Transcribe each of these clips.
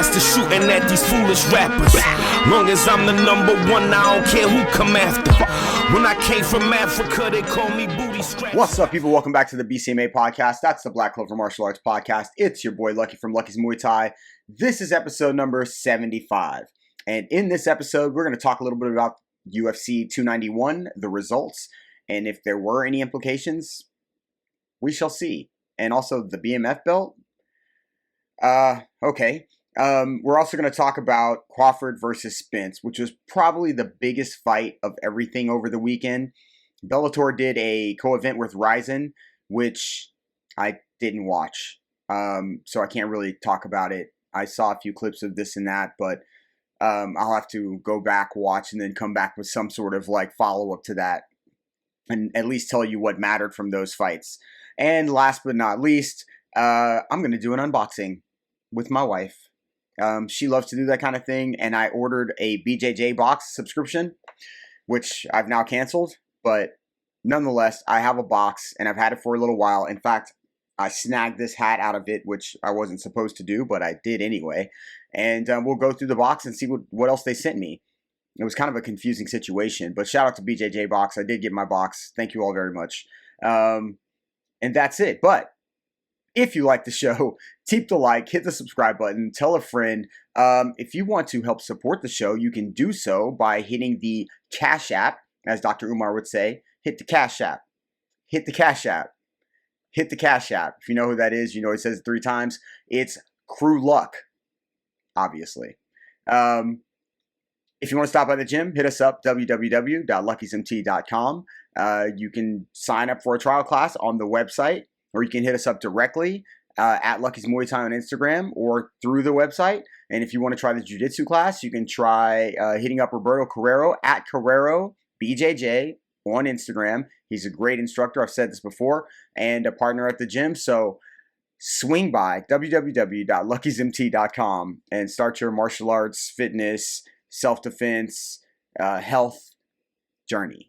master shooting at these foolish rappers. Long as I'm the number one, I don't care who come after. When I came from Africa, they call me booty scratch. What's up, people? Welcome back to the BCMA podcast. That's the Black Clover Martial Arts podcast. It's your boy Lucky from Lucky's Muay Thai. This is episode number 75. And in this episode, we're going to talk a little bit about UFC 291, the results, and if there were any implications, we shall see. And also the BMF belt. Okay. We're also going to talk about Crawford versus Spence, which was probably the biggest fight of everything over the weekend. Bellator did a co-event with Ryzen, which I didn't watch. So I can't really talk about it. I saw a few clips of this and that, but I'll have to go back, watch, and then come back with some sort of like follow-up to that and at least tell you what mattered from those fights. And last but not least, I'm going to do an unboxing with my wife. She loves to do that kind of thing, and I ordered a BJJ Box subscription, which I've now canceled, but nonetheless, I have a box, and I've had it for a little while. In fact, I snagged this hat out of it, which I wasn't supposed to do, but I did anyway, and we'll go through the box and see what else they sent me. It was kind of a confusing situation, but shout out to BJJ Box. I did get my box. Thank you all very much. And that's it. But if you like the show, keep the like, hit the subscribe button, tell a friend. If you want to help support the show, you can do so by hitting the Cash App, as Dr. Umar would say. Hit the Cash App. Hit the Cash App. Hit the Cash App. If you know who that is, you know he says it 3 times. It's Kru Luckl, obviously. If you want to stop by the gym, hit us up, www.luckysmt.com. You can sign up for a trial class on the website, or you can hit us up directly at Lucky's Muay Thai on Instagram or through the website. And if you want to try the jiu-jitsu class, you can try hitting up Roberto Carrero at Carrero BJJ on Instagram. He's a great instructor. I've said this before, and a partner at the gym. So swing by www.luckysmt.com and start your martial arts, fitness, self-defense, health journey.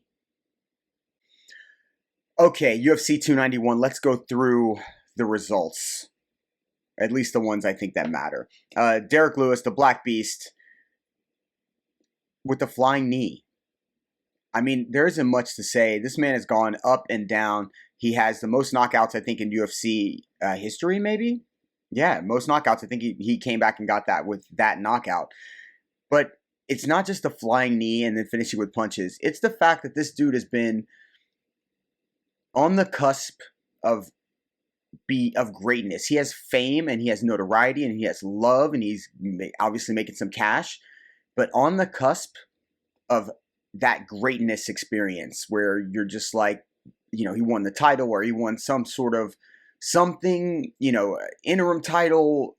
Okay, UFC 291. Let's go through the results. At least the ones I think that matter. Derek Lewis, the Black Beast, with the flying knee. I mean, there isn't much to say. This man has gone up and down. He has the most knockouts, I think, in UFC history, maybe? Yeah, most knockouts. I think he came back and got that with that knockout. But it's not just the flying knee and then finishing with punches. It's the fact that this dude has been on the cusp of greatness. He has fame and he has notoriety and he has love and he's obviously making some cash. But on the cusp of that greatness experience where you're just like, you know, he won the title or he won some sort of something, you know, interim title,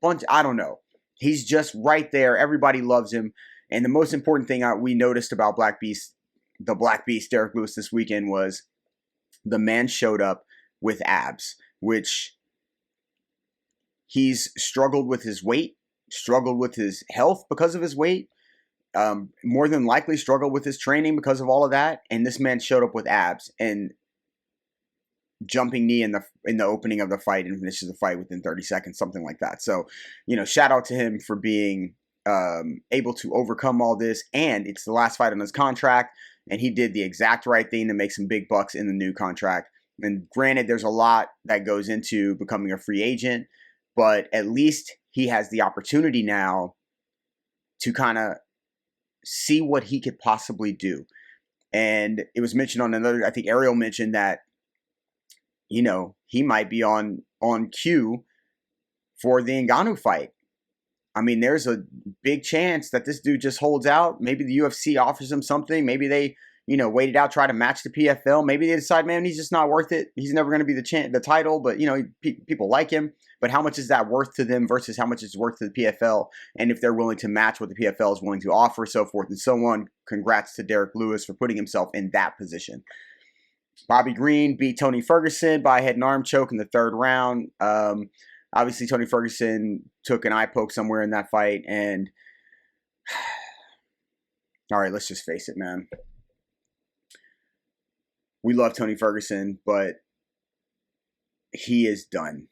bunch, I don't know. He's just right there. Everybody loves him. And the most important thing we noticed about the Black Beast, Derek Lewis, this weekend was the man showed up with abs, which he's struggled with his weight, struggled with his health because of his weight, more than likely struggled with his training because of all of that. And this man showed up with abs and jumping knee in the opening of the fight and finishes the fight within 30 seconds, something like that. So, you know, shout out to him for being able to overcome all this. And it's the last fight on his contract, and he did the exact right thing to make some big bucks in the new contract. And granted, there's a lot that goes into becoming a free agent, but at least he has the opportunity now to kind of see what he could possibly do. And it was mentioned on another, I think Ariel mentioned that, you know, he might be on cue for the Ngannou fight. I mean, there's a big chance that this dude just holds out. Maybe the UFC offers him something. Maybe they, you know, wait it out, try to match the PFL. Maybe they decide, man, he's just not worth it. He's never going to be the title, but, you know, people like him. But how much is that worth to them versus how much it's worth to the PFL? And if they're willing to match what the PFL is willing to offer, so forth and so on. Congrats to Derek Lewis for putting himself in that position. Bobby Green beat Tony Ferguson by a head and arm choke in the 3rd round. Obviously, Tony Ferguson took an eye poke somewhere in that fight. And, all right, let's just face it, man. We love Tony Ferguson, but he is done.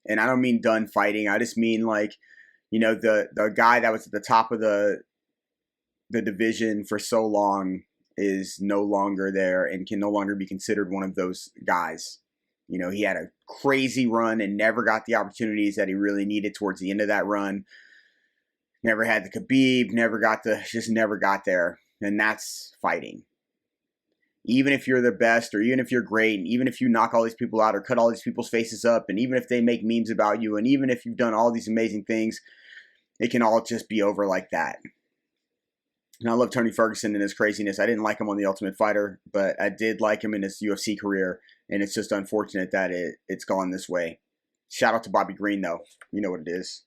And I don't mean done fighting. I just mean, like, You know, the guy that was at the top of the division for so long is no longer there and can no longer be considered one of those guys. You know, he had a crazy run and never got the opportunities that he really needed towards the end of that run. Never had the Khabib, just never got there. And that's fighting. Even if you're the best, or even if you're great, and even if you knock all these people out or cut all these people's faces up, and even if they make memes about you, and even if you've done all these amazing things, it can all just be over like that. And I love Tony Ferguson and his craziness. I didn't like him on The Ultimate Fighter, but I did like him in his UFC career, and it's just unfortunate that it's gone this way. Shout out to Bobby Green, though. You know what it is.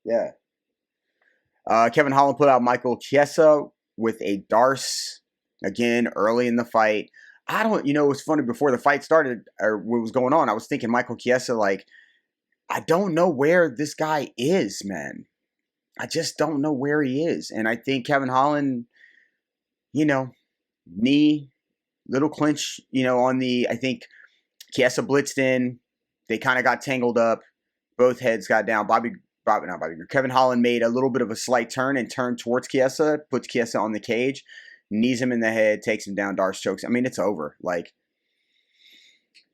Yeah. Kevin Holland put out Michael Chiesa with a Darce again early in the fight. It was funny, before the fight started, or what was going on, I was thinking Michael Chiesa, like, I don't know where this guy is, man. I just don't know where he is. And I think Kevin Holland, knee, little clinch, I think Chiesa blitzed in. They kind of got tangled up. Both heads got down. Kevin Holland made a little bit of a slight turn and turned towards Chiesa, puts Chiesa on the cage, knees him in the head, takes him down, Darce chokes. I mean, it's over. Like,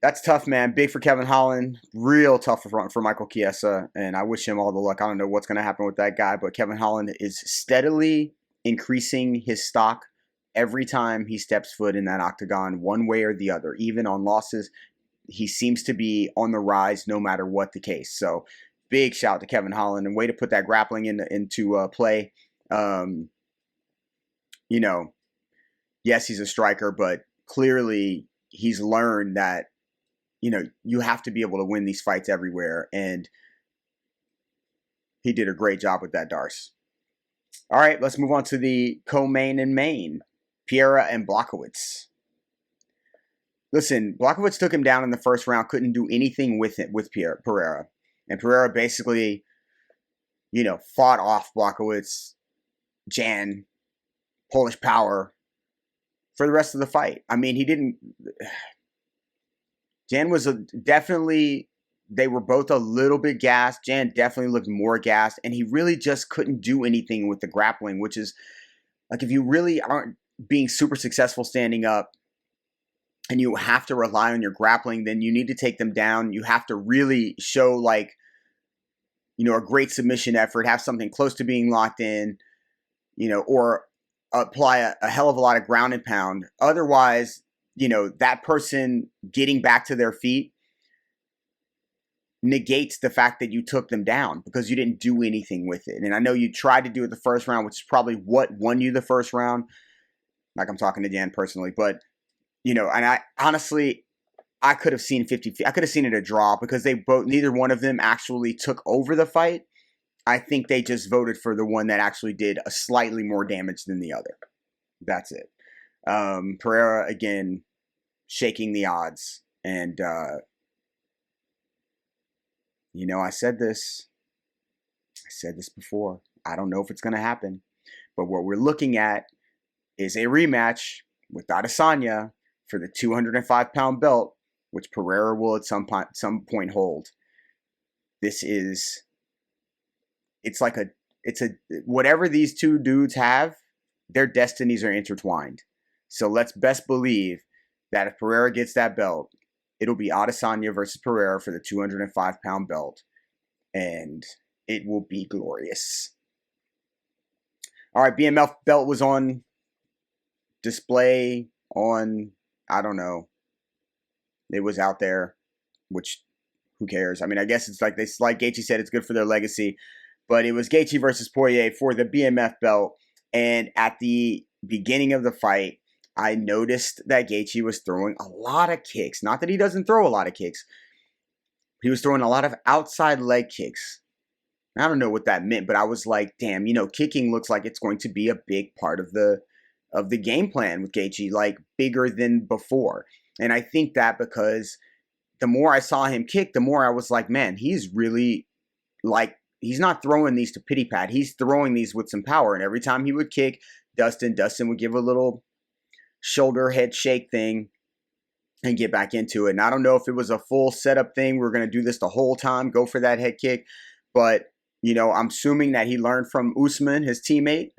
that's tough, man. Big for Kevin Holland. Real tough for Michael Chiesa, and I wish him all the luck. I don't know what's going to happen with that guy, but Kevin Holland is steadily increasing his stock every time he steps foot in that octagon, one way or the other. Even on losses, he seems to be on the rise no matter what the case. So, big shout out to Kevin Holland, and way to put that grappling into play. Yes, he's a striker, but clearly he's learned that, you have to be able to win these fights everywhere, and he did a great job with that, Darce. All right, let's move on to the co-main and main, Pereira and Blachowicz. Listen, Blachowicz took him down in the first round, couldn't do anything with Pereira. And Pereira basically, fought off Blachowicz, Jan, Polish power for the rest of the fight. I mean, he didn't... Jan was definitely... They were both a little bit gassed. Jan definitely looked more gassed, and he really just couldn't do anything with the grappling, which is, like, if you really aren't being super successful standing up, and you have to rely on your grappling, then you need to take them down. You have to really show, like, a great submission effort, have something close to being locked in, or apply a hell of a lot of ground and pound. Otherwise, that person getting back to their feet negates the fact that you took them down because you didn't do anything with it. And I know you tried to do it the first round, which is probably what won you the first round. Like, I'm talking to Jan personally, but, and I honestly... I could have seen 50-50. I could have seen it a draw because neither one of them actually took over the fight. I think they just voted for the one that actually did a slightly more damage than the other. That's it. Pereira, again, shaking the odds. And, I said this before. I don't know if it's going to happen. But what we're looking at is a rematch with Adesanya for the 205-pound belt, which Pereira will at some point hold. It's whatever these two dudes have, their destinies are intertwined. So let's best believe that if Pereira gets that belt, it'll be Adesanya versus Pereira for the 205-pound belt, and it will be glorious. All right, BMF belt was on display on, I don't know. It was out there, which, who cares? I mean, I guess it's like Gaethje said, it's good for their legacy. But it was Gaethje versus Poirier for the BMF belt. And at the beginning of the fight, I noticed that Gaethje was throwing a lot of kicks. Not that he doesn't throw a lot of kicks. He was throwing a lot of outside leg kicks. I don't know what that meant, but I was like, damn, kicking looks like it's going to be a big part of the game plan with Gaethje, like bigger than before. And I think that because the more I saw him kick, the more I was like, man, he's really, like, he's not throwing these to pity pat. He's throwing these with some power. And every time he would kick, Dustin would give a little shoulder head shake thing. and get back into it. And I don't know if it was a full setup thing. We were going to do this the whole time, go for that head kick. But, you know, I'm assuming that he learned from Usman, his teammate,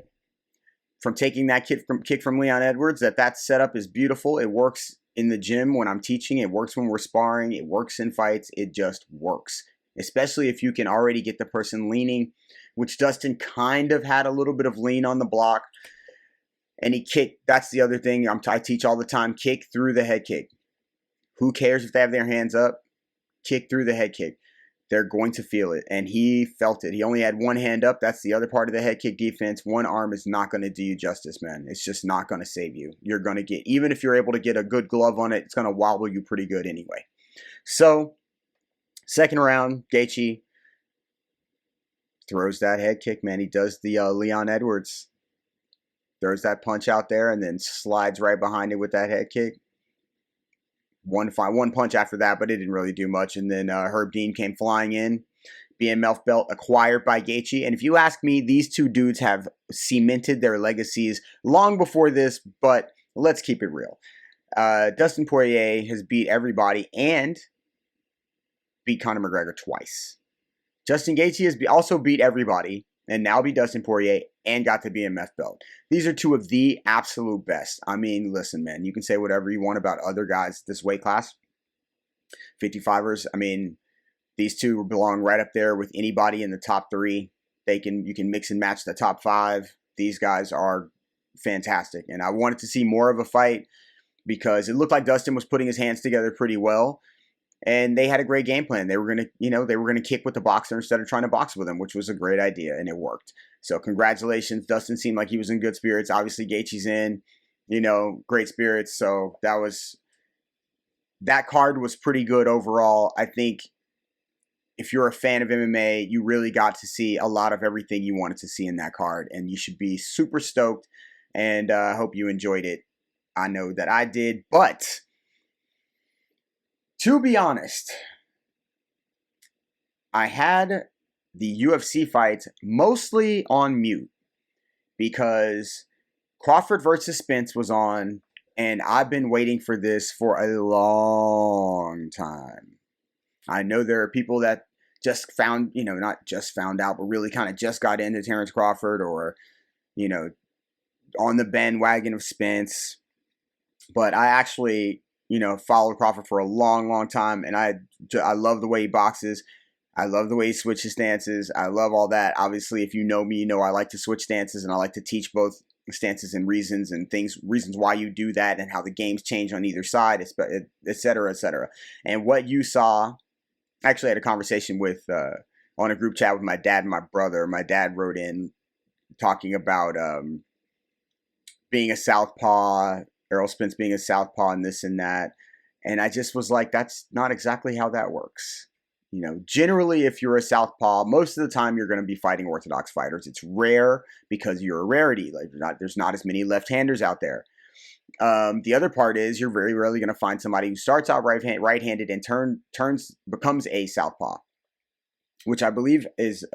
from taking that kick from Leon Edwards, that setup is beautiful. It works in the gym when I'm teaching. It works when we're sparring. It works in fights. It just works, especially if you can already get the person leaning, which Dustin kind of had a little bit of lean on the block. And he kicked. That's the other thing I teach all the time. Kick through the head kick. Who cares if they have their hands up? Kick through the head kick. They're going to feel it. And he felt it. He only had one hand up. That's the other part of the head kick defense. One arm is not going to do you justice, man. It's just not going to save you. You're going to get, even if you're able to get a good glove on it, it's going to wobble you pretty good anyway. So, second round, Gaethje throws that head kick, man. He does the Leon Edwards. Throws that punch out there and then slides right behind it with that head kick. One punch after that, but it didn't really do much. And then Herb Dean came flying in. BMF belt acquired by Gaethje. And if you ask me, these two dudes have cemented their legacies long before this, but let's keep it real. Dustin Poirier has beat everybody and beat Conor McGregor twice. Justin Gaethje has also beat everybody and now beat Dustin Poirier and got the BMF belt. These are two of the absolute best. I mean, listen, man, you can say whatever you want about other guys this weight class. 55ers, I mean, these two belong right up there with anybody in the top three. You can mix and match the top five. These guys are fantastic. And I wanted to see more of a fight because it looked like Dustin was putting his hands together pretty well. And they had a great game plan. They were gonna kick with the boxer instead of trying to box with him, which was a great idea, and it worked. So congratulations. Dustin seemed like he was in good spirits. Obviously, Gaethje's in, great spirits. So that card was pretty good overall. I think if you're a fan of MMA, you really got to see a lot of everything you wanted to see in that card, and you should be super stoked. And I hope you enjoyed it. I know that I did, but to be honest, I had the UFC fights mostly on mute because Crawford versus Spence was on, and I've been waiting for this for a long time. I know there are people that just found, not just found out, but really kind of just got into Terence Crawford or, on the bandwagon of Spence. But I actually followed Crawford for a long, long time, and I love the way he boxes. I love the way he switches stances. I love all that. Obviously, if you know me, you know I like to switch stances, and I like to teach both stances and reasons why you do that, and how the games change on either side, et cetera, et cetera. And what you saw, I actually had a conversation with on a group chat with my dad and my brother. My dad wrote in talking about being a southpaw, Errol Spence being a southpaw and this and that. And I just was like, that's not exactly how that works. Generally, if you're a southpaw, most of the time you're going to be fighting orthodox fighters. It's rare because you're a rarity. Like there's not as many left-handers out there. The other part is you're very rarely going to find somebody who starts out right-handed and becomes a southpaw, which I believe is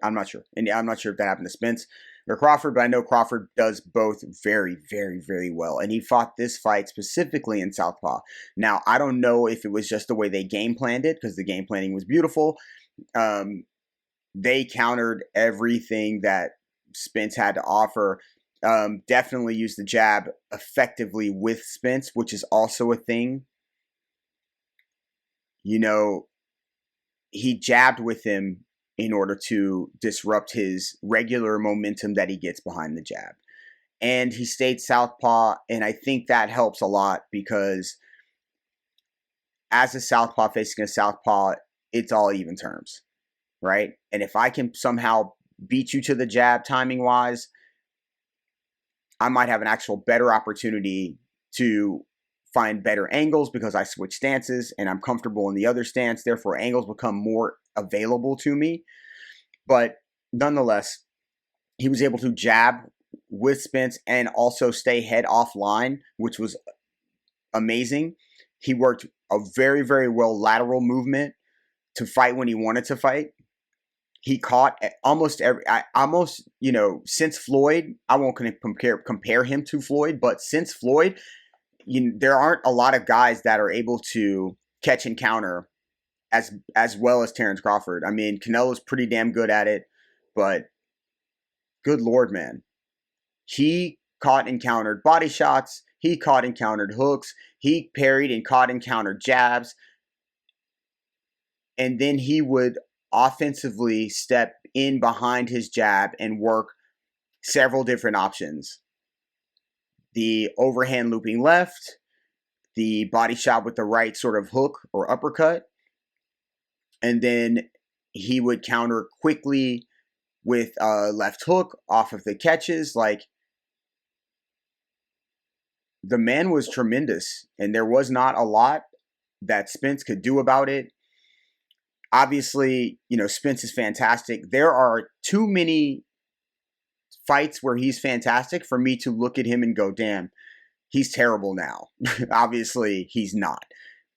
I'm not sure. And I'm not sure if that happened to Spence or Crawford, but I know Crawford does both very, very, very well. And he fought this fight specifically in southpaw. Now, I don't know if it was just the way they game planned it, because the game planning was beautiful. They countered everything that Spence had to offer. Definitely used the jab effectively with Spence, which is also a thing. He jabbed with him in order to disrupt his regular momentum that he gets behind the jab. And he stayed southpaw, and I think that helps a lot because as a southpaw facing a southpaw, it's all even terms, right? And if I can somehow beat you to the jab timing-wise, I might have an actual better opportunity to find better angles because I switch stances and I'm comfortable in the other stance. Therefore, angles become more available to me. But nonetheless, he was able to jab with Spence and also stay head offline, which was amazing. He worked a very, very well lateral movement to fight when he wanted to fight. He caught almost since Floyd, I won't compare him to Floyd, but since Floyd, there aren't a lot of guys that are able to catch and counter as well as Terence Crawford. I mean, Canelo's pretty damn good at it, but good Lord, man. He caught and countered body shots. He caught and countered hooks. He parried and caught and countered jabs. And then he would offensively step in behind his jab and work several different options. The overhand looping left, the body shot with the right sort of hook or uppercut, and then he would counter quickly with a left hook off of the catches. Like, the man was tremendous, and there was not a lot that Spence could do about it. Obviously, Spence is fantastic. There are too many fights where he's fantastic for me to look at him and go, damn, he's terrible now. Obviously, he's not.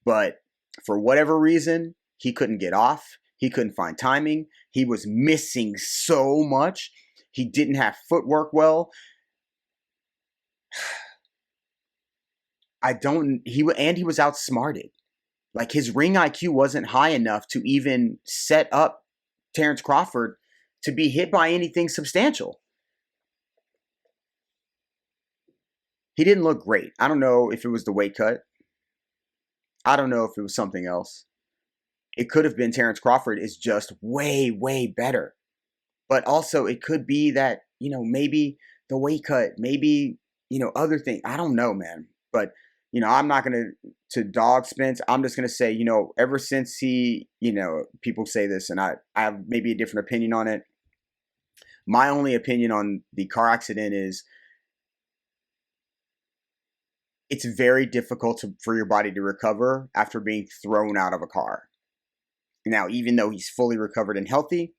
But for whatever reason, he couldn't get off. He couldn't find timing. He was missing so much. He didn't have footwork well. He was outsmarted. Like, his ring IQ wasn't high enough to even set up Terence Crawford to be hit by anything substantial. He didn't look great. I don't know if it was the weight cut. I don't know if it was something else. It could have been Terence Crawford is just way, way better. But also, it could be that, maybe the weight cut, maybe, other things. I don't know, man. But, I'm not going to dog Spence. I'm just going to say, ever since he, people say this, and I have maybe a different opinion on it. My only opinion on the car accident is it's very difficult for your body to recover after being thrown out of a car. Now, even though he's fully recovered and healthy,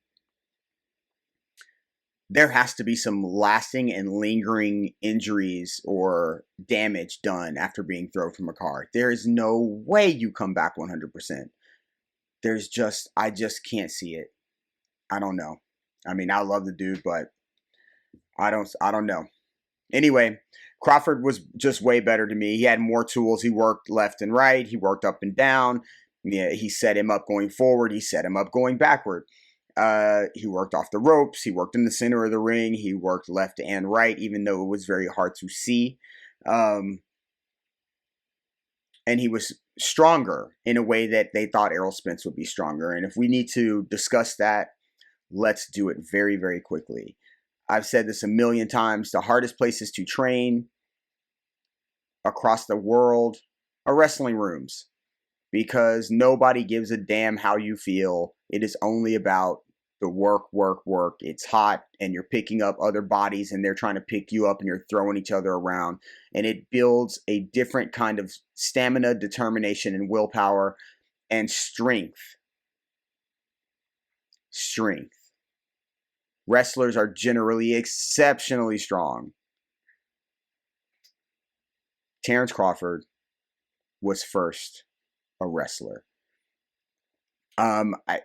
there has to be some lasting and lingering injuries or damage done after being thrown from a car. There is no way you come back 100%. I just can't see it. I don't know. I mean, I love the dude, but I don't know. Anyway, Crawford was just way better to me. He had more tools. He worked left and right. He worked up and down. Yeah, he set him up going forward. He set him up going backward. He worked off the ropes. He worked in the center of the ring. He worked left and right, even though it was very hard to see. And he was stronger in a way that they thought Errol Spence would be stronger. And if we need to discuss that, let's do it very, very quickly. I've said this a million times. The hardest places to train across the world are wrestling rooms, because nobody gives a damn how you feel. It is only about the work, work, work. It's hot, and you're picking up other bodies, and they're trying to pick you up, and you're throwing each other around. And it builds a different kind of stamina, determination, and willpower, and strength. Strength. Wrestlers are generally exceptionally strong. Terence Crawford was first a wrestler.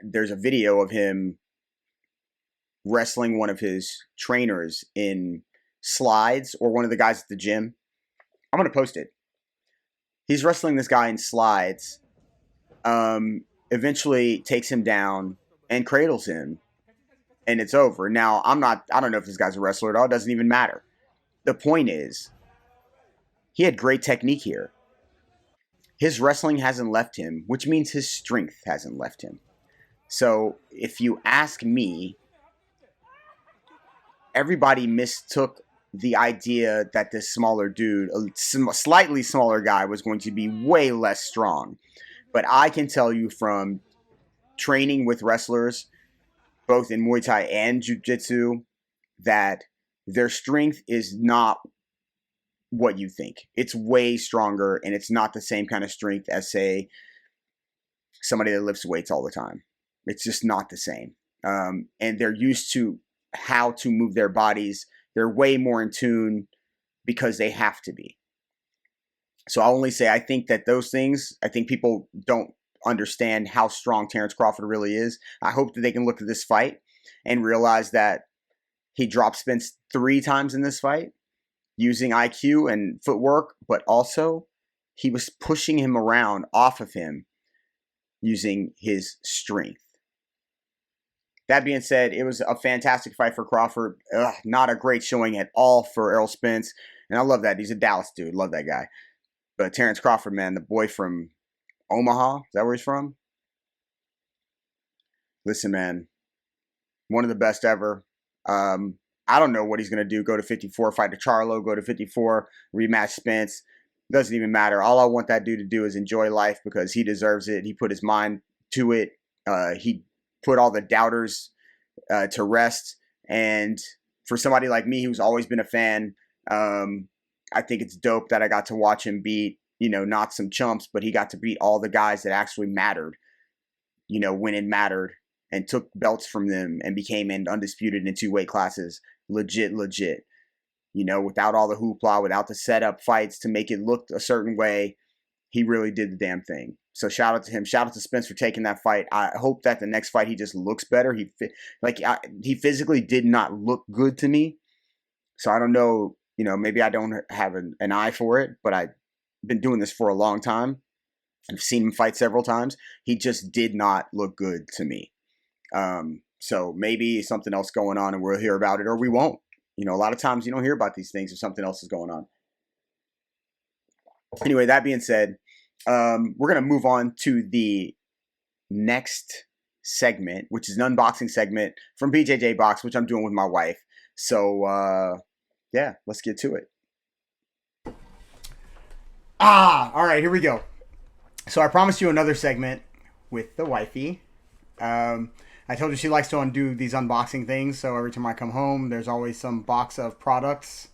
There's a video of him wrestling one of his trainers in slides, or one of the guys at the gym. I'm going to post it. He's wrestling this guy in slides, eventually takes him down and cradles him, and it's over. Now, I don't know if this guy's a wrestler at all. It doesn't even matter. The point is, he had great technique here. His wrestling hasn't left him, which means his strength hasn't left him. So, if you ask me, everybody mistook the idea that this smaller dude, a slightly smaller guy, was going to be way less strong. But I can tell you from training with wrestlers, both in Muay Thai and Jiu-Jitsu, that their strength is not what you think. It's way stronger, and it's not the same kind of strength as, say, somebody that lifts weights all the time. It's just not the same. And they're used to how to move their bodies. They're way more in tune because they have to be. So I'll only say I think that those things, I think people don't understand how strong Terence Crawford really is. I hope that they can look at this fight and realize that he dropped Spence 3 times in this fight using IQ and footwork, but also he was pushing him around off of him using his strength. That being said, it was a fantastic fight for Crawford. Not a great showing at all for Errol Spence. And I love that. He's a Dallas dude. Love that guy. But Terence Crawford, man, the boy from Omaha. Is that where he's from? Listen, man. One of the best ever. I don't know what he's going to do. Go to 54, fight to Charlo. Go to 54, rematch Spence. Doesn't even matter. All I want that dude to do is enjoy life because he deserves it. He put his mind to it. He put all the doubters to rest. And for somebody like me who's always been a fan, I think it's dope that I got to watch him beat, not some chumps, but he got to beat all the guys that actually mattered, when it mattered, and took belts from them and became undisputed in 2 weight classes. Legit. Without all the hoopla, without the setup fights to make it look a certain way. He really did the damn thing. So shout out to him. Shout out to Spence for taking that fight. I hope that the next fight he just looks better. He physically did not look good to me. So I don't know, maybe I don't have an eye for it, but I've been doing this for a long time. I've seen him fight several times. He just did not look good to me. So maybe something else going on and we'll hear about it or we won't. A lot of times you don't hear about these things if something else is going on. Anyway, that being said, we're going to move on to the next segment, which is an unboxing segment from BJJ Box, which I'm doing with my wife. So, yeah, let's get to it. All right, here we go. So I promised you another segment with the wifey. I told you she likes to undo these unboxing things, so every time I come home, there's always some box of products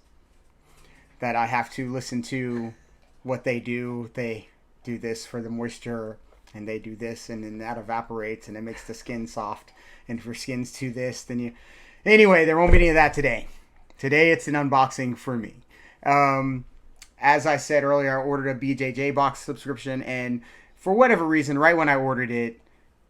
that I have to listen to what they do. They do this for the moisture, and they do this, and then that evaporates, and it makes the skin soft. And if your skin's too this, then you... Anyway, there won't be any of that today. Today, it's an unboxing for me. As I said earlier, I ordered a BJJ Box subscription, and for whatever reason, right when I ordered it,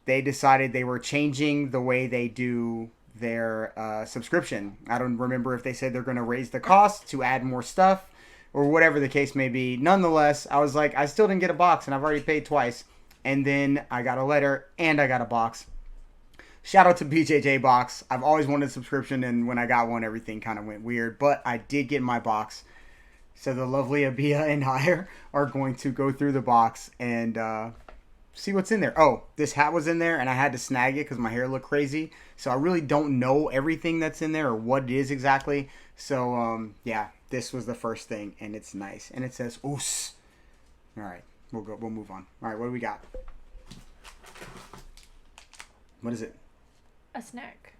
they decided they were changing the way they do their subscription. I don't remember if they said they're going to raise the cost to add more stuff or whatever the case may be. Nonetheless, I was like, I still didn't get a box and I've already paid twice. And then I got a letter and I got a box. Shout out to BJJ Box. I've always wanted a subscription, and when I got one, everything kind of went weird. But I did get my box. So the lovely Abia and I are going to go through the box and see what's in there. Oh, this hat was in there, and I had to snag it because my hair looked crazy. So I really don't know everything that's in there or what it is exactly. So, yeah, this was the first thing, and it's nice. And it says, Oos. All right, we'll move on. All right, what do we got? What is it? A snack.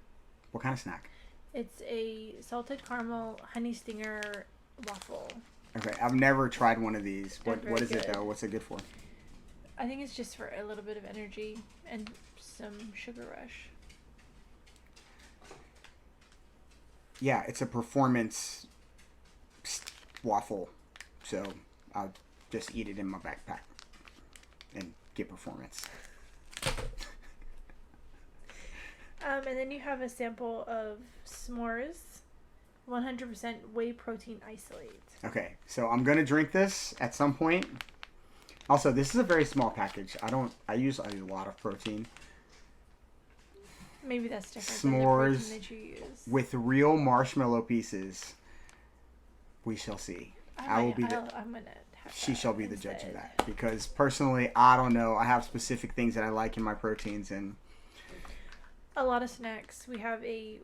What kind of snack? It's a salted caramel honey stinger waffle. Okay, I've never tried one of these. They're What is very it, though? What's it good for? I think it's just for a little bit of energy and some sugar rush. Yeah, it's a performance waffle. So I'll just eat it in my backpack and get performance. And then you have a sample of s'mores, 100% whey protein isolate. Okay, so I'm gonna drink this at some point. Also, this is a very small package. I use a lot of protein. Maybe that's different S'mores than the protein that you use. with real marshmallow pieces. We shall see. I'm gonna have She that shall be the instead. judge of that. Because personally, I don't know. I have specific things that I like in my proteins, and A lot of snacks. We have a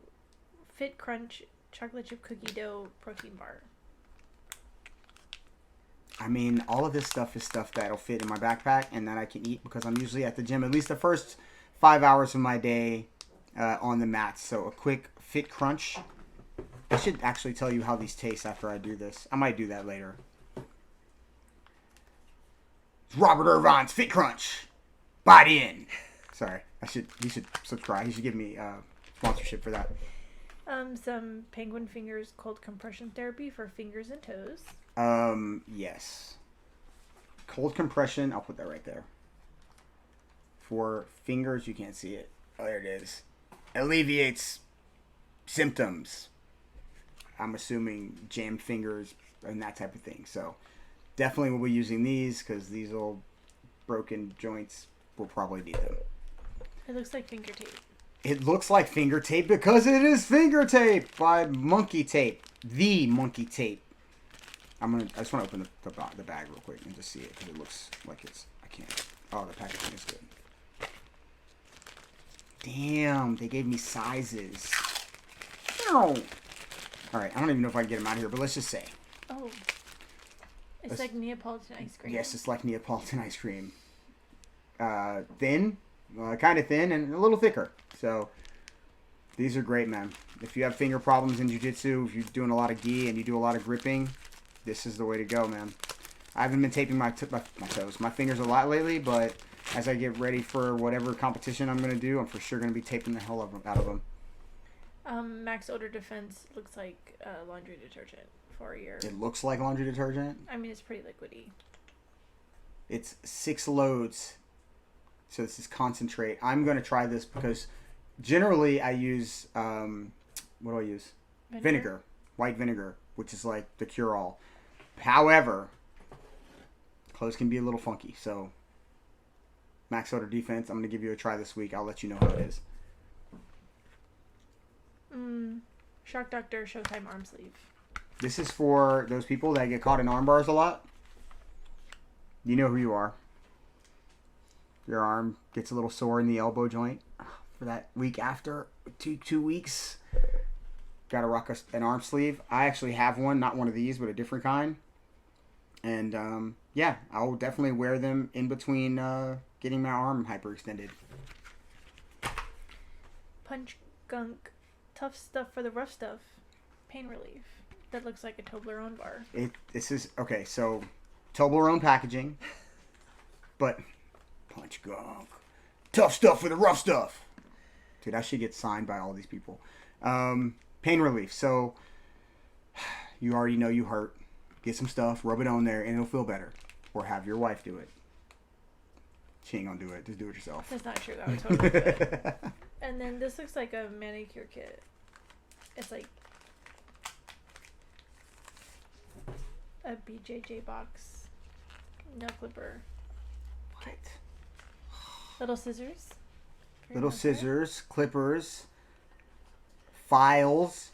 Fit Crunch chocolate chip cookie dough protein bar. I mean, all of this stuff is stuff that'll fit in my backpack and that I can eat because I'm usually at the gym at least the first 5 hours of my day on the mats. So a quick Fit Crunch. I should actually tell you how these taste after I do this. I might do that later. Robert Irvine's Fit Crunch. Bite in. Sorry. He should subscribe. He should give me sponsorship for that. Some Penguin Fingers cold compression therapy for fingers and toes. Yes. Cold compression. I'll put that right there. For fingers, you can't see it. Oh, there it is. Alleviates symptoms. I'm assuming jammed fingers and that type of thing. So, definitely will be using these because these old broken joints will probably need them. It looks like finger tape. It looks like finger tape because it is finger tape by Monkey Tape. The Monkey Tape. I just want to open the bag real quick and just see it because it looks like it's... I can't. Oh, the packaging is good. Damn, they gave me sizes. All right, I don't even know if I can get them out of here, but let's just say. Oh. It's like Neapolitan ice cream. Yes, it's like Neapolitan ice cream. Thin, kind of thin, and a little thicker. So, these are great, man. If you have finger problems in jiu-jitsu, if you're doing a lot of gi and you do a lot of gripping, this is the way to go, man. I haven't been taping my fingers a lot lately, but as I get ready for whatever competition I'm going to do, I'm for sure going to be taping the hell out of them. Max Odor Defense looks like laundry detergent for your... It looks like laundry detergent? I mean, it's pretty liquidy. It's 6 loads. So this is concentrate. I'm going to try this because generally I use... what do I use? Vinegar. White vinegar, which is like the cure-all. However, clothes can be a little funky. So Max Odor Defense, I'm going to give you a try this week. I'll let you know how it is. Shock Doctor Showtime arm sleeve. This is for those people that get caught in arm bars a lot. You know who you are. Your arm gets a little sore in the elbow joint for that week after, 2 weeks. Got to rock an arm sleeve. I actually have one, not one of these, but a different kind. And yeah, I'll definitely wear them in between getting my arm hyperextended. Punch Gunk. Tough stuff for the rough stuff. Pain relief. That looks like a Toblerone bar. This is, okay, so Toblerone packaging, but Punch Gunk. Tough stuff for the rough stuff. Dude, I should get signed by all these people. Pain relief. So, you already know you hurt. Get some stuff, rub it on there, and it'll feel better. Or have your wife do it. She ain't gonna do it. Just do it yourself. That's not true. I would totally do it. And then this looks like a manicure kit. It's like a BJJ Box nail clipper. What? Little scissors. Little scissors, clippers, files.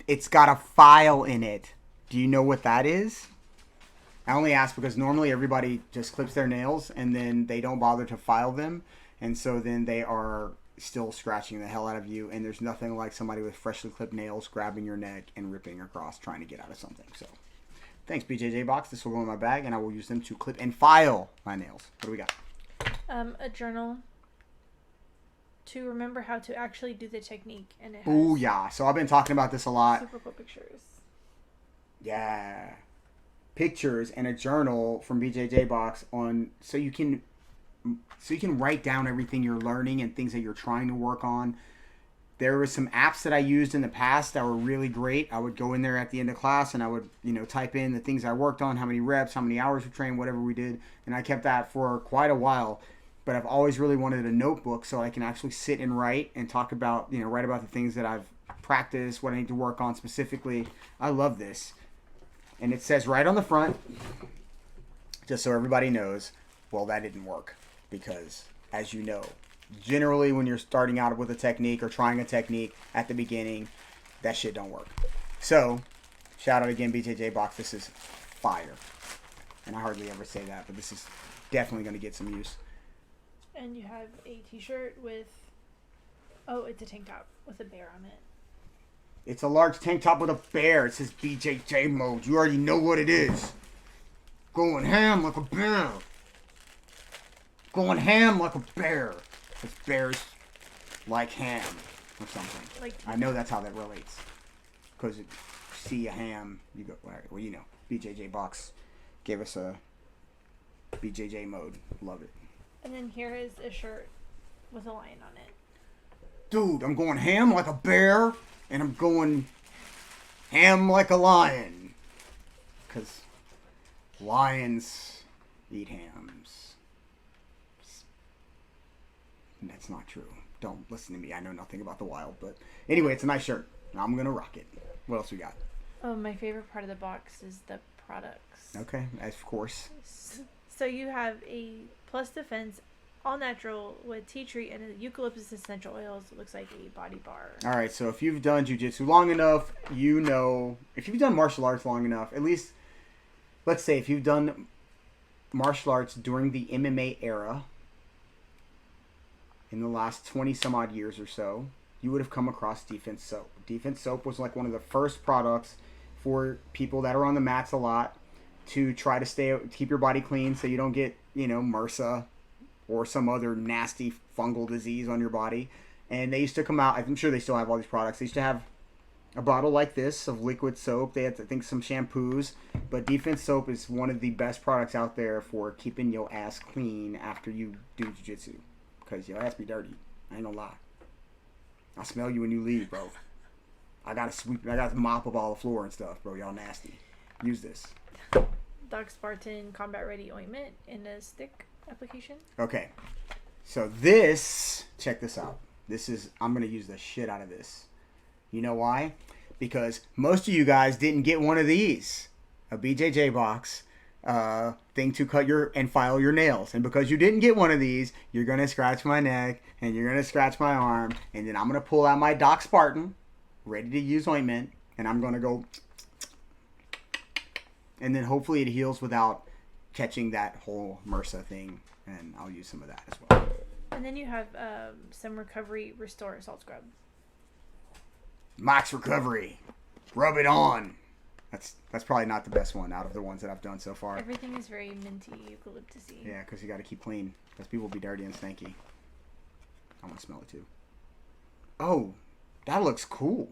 It's got a file in it. Do you know what that is? I only ask because normally everybody just clips their nails and then they don't bother to file them. And so then they are still scratching the hell out of you. And there's nothing like somebody with freshly clipped nails grabbing your neck and ripping across trying to get out of something. So thanks, BJJ Box. This will go in my bag and I will use them to clip and file my nails. What do we got? A journal to remember how to actually do the technique. And it has Ooh, yeah. So I've been talking about this a lot. super cool pictures. Yeah. Pictures and a journal from BJJ Box on so you can write down everything you're learning and things that you're trying to work on. There were some apps that I used in the past that were really great. I would go in there at the end of class and I would, type in the things I worked on, how many reps, how many hours we trained, whatever we did, and I kept that for quite a while. But I've always really wanted a notebook so I can actually sit and write and talk about, write about the things that I've practiced, what I need to work on specifically. I love this. And it says right on the front, just so everybody knows, well, that didn't work. Because, as you know, generally when you're starting out with a technique or trying a technique at the beginning, that shit don't work. So, shout out again, BJJ Box. This is fire. And I hardly ever say that, but this is definitely going to get some use. And you have a t-shirt with, it's a tank top with a bear on it. It's a large tank top with a bear. It says BJJ mode. You already know what it is. Going ham like a bear. Going ham like a bear. Because bears like ham or something. I know that's how that relates. Because you see a ham, you go, well, BJJ Box gave us a BJJ mode. Love it. And then here is a shirt with a lion on it. Dude, I'm going ham like a bear. And I'm going ham like a lion. Because lions eat hams. That's not true. Don't listen to me. I know nothing about the wild. But anyway, it's a nice shirt. I'm going to rock it. What else we got? Oh, my favorite part of the box is the products. Okay, of course. So you have a Plus Defense all natural with tea tree and eucalyptus essential oils. It looks like a body bar. All right, so if you've done jiu-jitsu long enough, you know, if you've done martial arts long enough, at least, let's say if you've done martial arts during the MMA era in the last 20 some odd years or so, you would have come across Defense Soap. Defense Soap was like one of the first products for people that are on the mats a lot to try to keep your body clean so you don't get, you know, MRSA or some other nasty fungal disease on your body. And they used to come out, I'm sure they still have all these products. They used to have a bottle like this of liquid soap. They had, I think, some shampoos. But Defense Soap is one of the best products out there for keeping your ass clean after you do jiu-jitsu. Because your ass be dirty. I ain't gonna lie. I smell you when you leave, bro. I gotta mop up all the floor and stuff, bro. Y'all nasty. Use this. Doc Spartan Combat Ready Ointment in a stick application. Okay. So this, check this out. I'm going to use the shit out of this. You know why? Because most of you guys didn't get one of these. A BJJ Box thing to cut and file your nails. And because you didn't get one of these, you're going to scratch my neck and you're going to scratch my arm. And then I'm going to pull out my Doc Spartan, ready to use ointment. And I'm going to go. And then hopefully it heals without catching that whole MRSA thing. And I'll use some of that as well. And then you have some Recovery Restore Salt Scrub. Max Recovery. Rub it on. That's probably not the best one out of the ones that I've done so far. Everything is very minty, eucalyptusy. Yeah, because you got to keep clean. Because people will be dirty and stanky. I want to smell it too. Oh, that looks cool.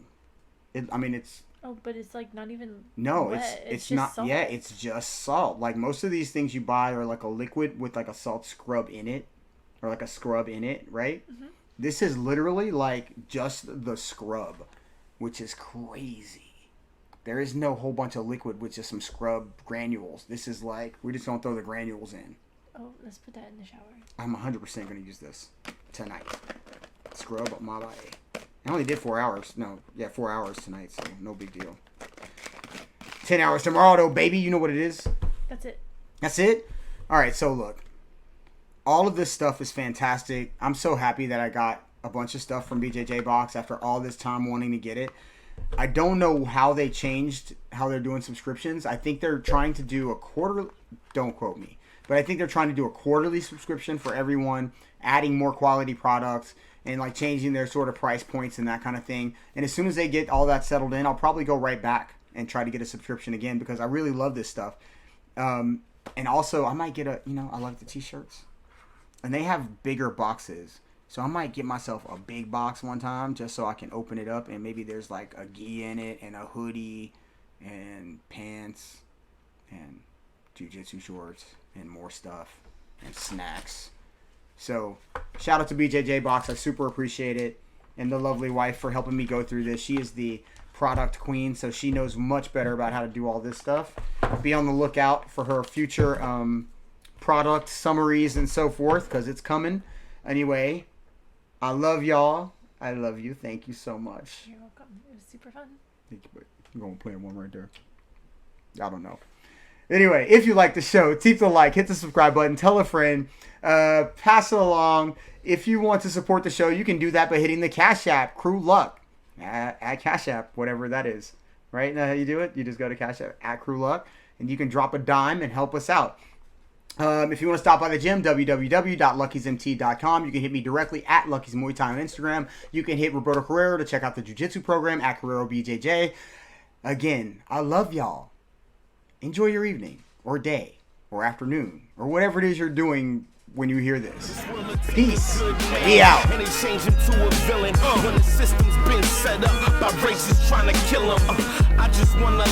It's... Oh, but it's like not even wet. It's not. Salt. Yeah, it's just salt. Like most of these things you buy are like a liquid with like a salt scrub in it, or like a scrub in it, right? Mm-hmm. This is literally like just the scrub, which is crazy. There is no whole bunch of liquid with just some scrub granules. This is like we're just gonna throw the granules in. Oh, let's put that in the shower. I'm 100% gonna use this tonight. Scrub up my body. I only did 4 hours. 4 hours tonight, so no big deal. 10 hours tomorrow, though, baby. You know what it is? That's it. That's it? All right, so look. All of this stuff is fantastic. I'm so happy that I got a bunch of stuff from BJJ Box after all this time wanting to get it. I don't know how they changed how they're doing subscriptions. I think they're trying to do a quarterly... Don't quote me. But I think they're trying to do a quarterly subscription for everyone, adding more quality products, and like changing their sort of price points and that kind of thing. And as soon as they get all that settled in, I'll probably go right back and try to get a subscription again because I really love this stuff. And also, I might get I love the t-shirts. And they have bigger boxes. So I might get myself a big box one time just so I can open it up and maybe there's like a gi in it and a hoodie and pants and jiu-jitsu shorts and more stuff and snacks. So, shout out to BJJ Box. I super appreciate it. And the lovely wife for helping me go through this. She is the product queen, so she knows much better about how to do all this stuff. Be on the lookout for her future product summaries and so forth, because it's coming. Anyway, I love y'all. I love you. Thank you so much. You're welcome. It was super fun. I'm going to play one right there. I don't know. Anyway, if you like the show, keep the like, hit the subscribe button, tell a friend, pass it along. If you want to support the show, you can do that by hitting the Cash App, Kru Luckl, at Cash App, whatever that is. Right? Now how you do it? You just go to Cash App, at Kru Luckl, and you can drop a dime and help us out. If you want to stop by the gym, www.luckysmt.com. You can hit me directly at Lucky's Muay Thai on Instagram. You can hit Roberto Carrero to check out the Jiu-Jitsu program at Carrero BJJ. Again, I love y'all. Enjoy your evening, or day, or afternoon, or whatever it is you're doing when you hear this. Peace. Be out. And they change him to a villain when the system's been set up by racists trying to kill him. I just wanna